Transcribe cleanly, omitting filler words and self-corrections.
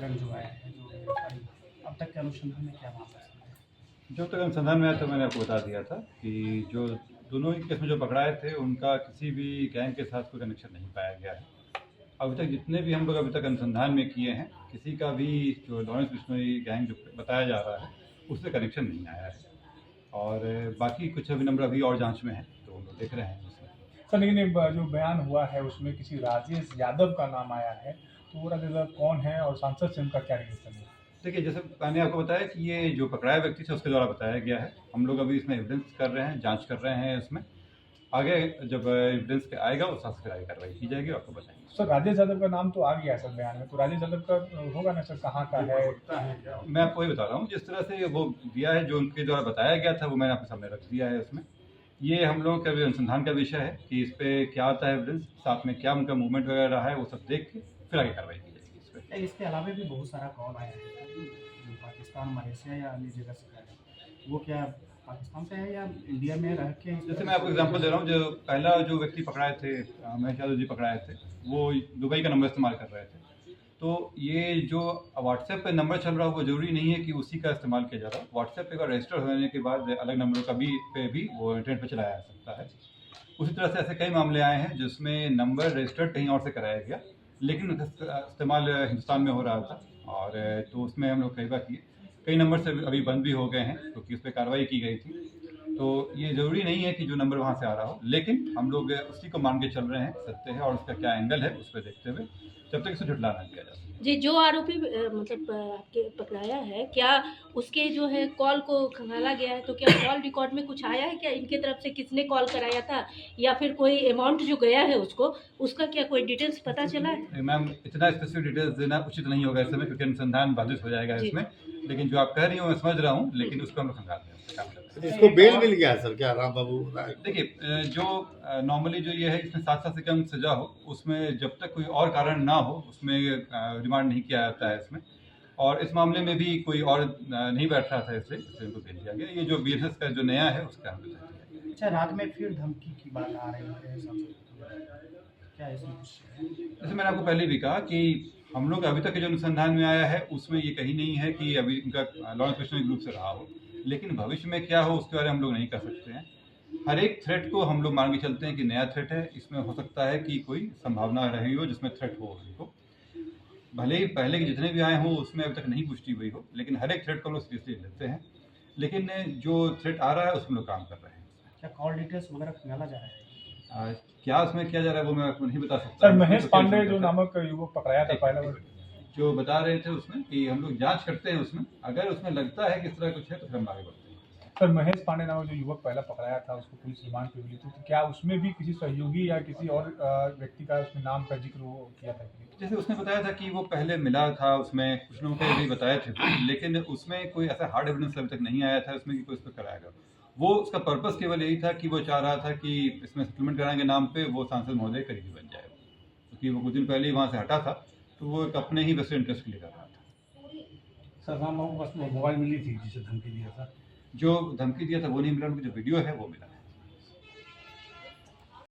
प्रकरण जो आया है, जो गिरफ्तारी, अब तक के अनुसंधान में क्या मामला है? जब तक अनुसंधान में आया तो मैंने आपको बता दिया था कि जो दोनों ही केस में जो पकड़ाए थे उनका किसी भी गैंग के साथ कोई कनेक्शन नहीं पाया गया है। अभी तक जितने भी हम लोग अभी तक अनुसंधान में किए हैं, किसी का भी जो लॉरेंस बिश्नोई गैंग जो बताया जा रहा है उससे कनेक्शन नहीं आया है। और बाकी कुछ अभी नंबर अभी और जांच में है, तो हम लोग देख रहे हैं उसमें। सर लेकिन ये जो बयान हुआ है उसमें किसी राजेश यादव का नाम आया है, तो वो राजेश यादव कौन है और सांसद से उनका क्या रिलेशन है? देखिए, जैसे मैंने आपको बताया कि ये जो पकड़ाया व्यक्ति थे उसके द्वारा बताया गया है। हम लोग अभी इसमें एविडेंस कर रहे हैं, जांच कर रहे हैं इसमें। आगे जब एविडेंस आएगा उस हिसाब से आगे कार्रवाई की जाएगी, आपको बताएंगे। सर राजेश यादव का नाम तो आ गया है सर बयान में, तो राजेश यादव का होगा ना सर, कहाँ का है? मैं आपको वही बता रहा हूँ, जिस तरह से वो दिया है, जो उनके द्वारा बताया गया था वो मैंने आपके सामने रख दिया है उसमें। ये हम लोगों का भी अनुसंधान का विषय है कि इस पे क्या आता है एविडेंस, साथ में क्या उनका मूवमेंट वगैरह रहा है, वो सब देख के फिर आगे कार्रवाई की जाएगी इस पे। इसके अलावा भी बहुत सारा कॉल आया है जो पाकिस्तान, मलेशिया या अन्य जगह से आया है, वो क्या पाकिस्तान से है या इंडिया में रह के? जैसे मैं आपको एग्जांपल दे रहा हूँ, जो पहला जो व्यक्ति पकड़ाए थे, महेश यादव जी पकड़ाए थे, वो दुबई का नंबर इस्तेमाल कर रहे थे। तो ये जो व्हाट्सएप पे नंबर चल रहा है वो ज़रूरी नहीं है कि उसी का इस्तेमाल किया जा रहा है। व्हाट्सएप पे रजिस्टर होने के बाद अलग नंबरों का भी वो इंटरनेट पे चलाया जा सकता है। उसी तरह से ऐसे कई मामले आए हैं जिसमें नंबर रजिस्टर्ड कहीं और से कराया गया, लेकिन उसका इस्तेमाल हिंदुस्तान में हो रहा था। और तो उसमें हम लोग कई बार किए, कई नंबर से अभी बंद भी हो गए हैं क्योंकि उस पर कार्रवाई की गई थी। तो ये ज़रूरी नहीं है कि जो नंबर वहाँ से आ रहा हो, लेकिन हम लोग उसी को मान के चल रहे हैं, सत्य है और उसका क्या एंगल है उस पर देखते हुए जब तक इसे झुठला ना किया जा सके। जी, जो आरोपी मतलब आपके पकड़ाया है, क्या उसके जो है कॉल को खंगाला गया है, तो क्या कॉल रिकॉर्ड में कुछ आया है क्या? इनके तरफ से किसने कॉल कराया था या फिर कोई अमाउंट जो गया है उसको, उसका क्या कोई डिटेल्स पता चला है? मैम, इतना स्पेसिफिक डिटेल्स देना उचित नहीं होगा इस समय, क्योंकि अनुसंधान बाधित हो जाएगा इसमें। लेकिन जो आप कह रही हो मैं समझ रहा हूँ, लेकिन उसको हम लोग खंगाल रहे हैं। इसको बेल मिल गया सर क्या राम बाबू? देखिए, जो नॉर्मली जो ये है, इसमें 7 साल से कम सजा हो, उसमें जब तक कोई और कारण ना हो उसमें रिमांड नहीं किया जाता है इसमें। और इस मामले में भी कोई और नहीं बैठ रहा था, इसलिए उनको भेज दिया गया। ये जो BSS का जो नया है उसका हम लोग। अच्छा, रात में फिर धमकी की बात आ रही है, क्या इसमें कुछ? जैसे मैंने आपको पहले भी कहा कि हम लोग अभी तक के जो अनुसंधान में आया है उसमें ये कहीं नहीं है कि अभी इनका लॉरेंस बिश्नोई ग्रुप से रहा हो, लेकिन भविष्य में क्या हो उसके बारे में हम लोग नहीं कर सकते हैं। हर एक थ्रेट को हम लोग मान के चलते हैं कि नया थ्रेट है, इसमें हो सकता है कि कोई संभावना रही हो जिसमें थ्रेट हो उनको। भले ही पहले के जितने भी आए हों उसमें अभी तक नहीं पुष्टि हुई हो, लेकिन हर एक थ्रेट को हम लोग सीरियसली लेते हैं। लेकिन जो थ्रेट आ रहा है उसमें लोग काम कर रहे हैं। क्या कॉल डिटेल्स वगैरह खंगाला जा रहा है? क्या उसमें किया जा रहा है वो मैं आपको नहीं बता सकता। सर महेश पांडे जो नामक युवक पकड़ाया था पहला, जो बता रहे थे उसमें कि हम लोग जांच करते हैं उसमें, अगर उसमें लगता है कि इस तरह कुछ है तो फिर हम आगे बढ़ते हैं। सर महेश पांडे नामक जो युवक पहला पकड़ाया था उसको पुलिस रिमांड पे मिली थी, तो क्या उसमें भी किसी सहयोगी या किसी और व्यक्ति का उसमें नाम का जिक्र वो किया था? जैसे उसने बताया था कि वो पहले मिला था, उसमें कुछ लोगों को भी बताए थे, लेकिन उसमें कोई ऐसा हार्ड एविडेंस अभी तक नहीं आया था उसमें कि कोई इस पर कराया गया। वो उसका पर्पस केवल यही था कि वो चाह रहा था कि इसमें सेटलमेंट कराने के नाम पे वो सांसद महोदय करीबी बन जाए, क्योंकि वो कुछ दिन पहले ही वहाँ से हटा था, तो वो एक अपने ही बेस्ट इंटरेस्ट के लिए कर रहा था। सर राम बाबू बस मोबाइल मिली थी जिसे धमकी दिया था? जो धमकी दिया था वो नहीं मिला, उनको जो वीडियो है वो मिला है।